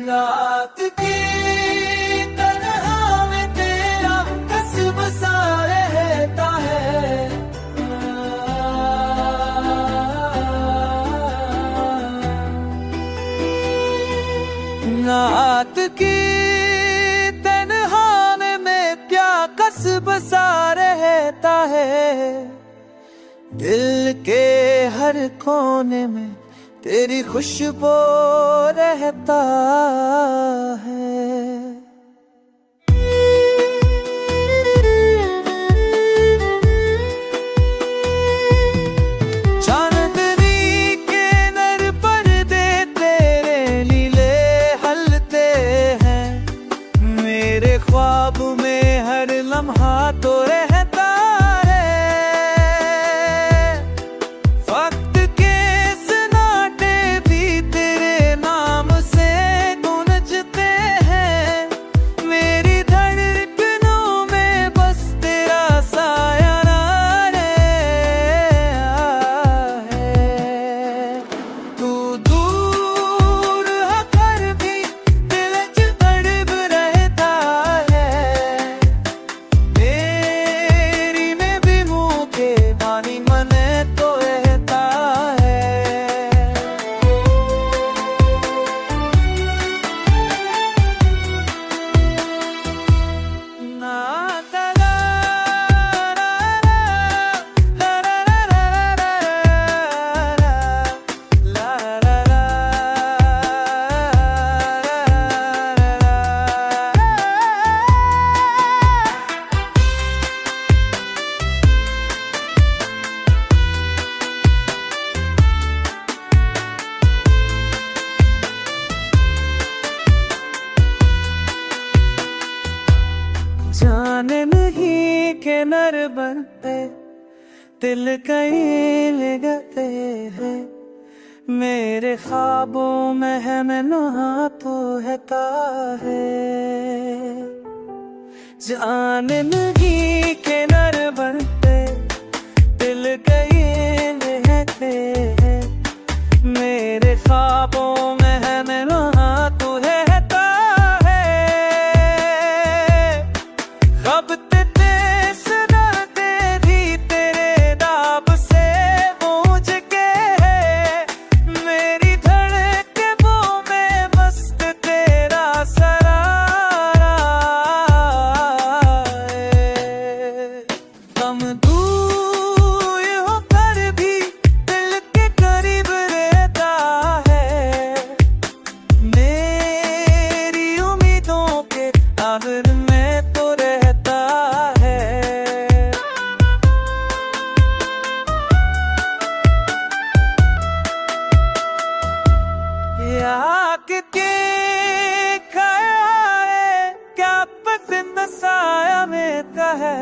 रात की तन्हा में तेरा कसब सा रहता है। रात की तन्हा में क्या कसब सा रहता है। दिल के हर कोने में तेरी खुशबू रहता है। चांदनी के नर पर्दे तेरे नीले हलते हैं। मेरे ख्वाब में हर लम्हा तो रहता है। वक्त के सन्नाटे भी तेरे नाम से गूंजते हैं। मेरी धड़कनों में बस तेरा साया है। तू दूर होकर भी दिल च तड़प रहता है। तेरी में भी मुँह के पानी मन तो रहता है। ना तला जाने नहीं के नर बनते दिल कहीं ले गए हैं। मेरे ख्वाबों में है मैं तो रहता है। जाने नहीं के नर बनते दिल कहीं ले गए हैं। मेरे ख्वाबों में है मैं तो रहता है। अब तेरे सुनाते भी तेरे नाम से गूंज के है। मेरी धड़कनों में मस्त तेरा सरारा है। हम दूर होकर भी दिल के करीब रहता है। मेरी उम्मीदों के आखिर में तो रहता है। आँख के ख्याल क्या पसंद साया में का है।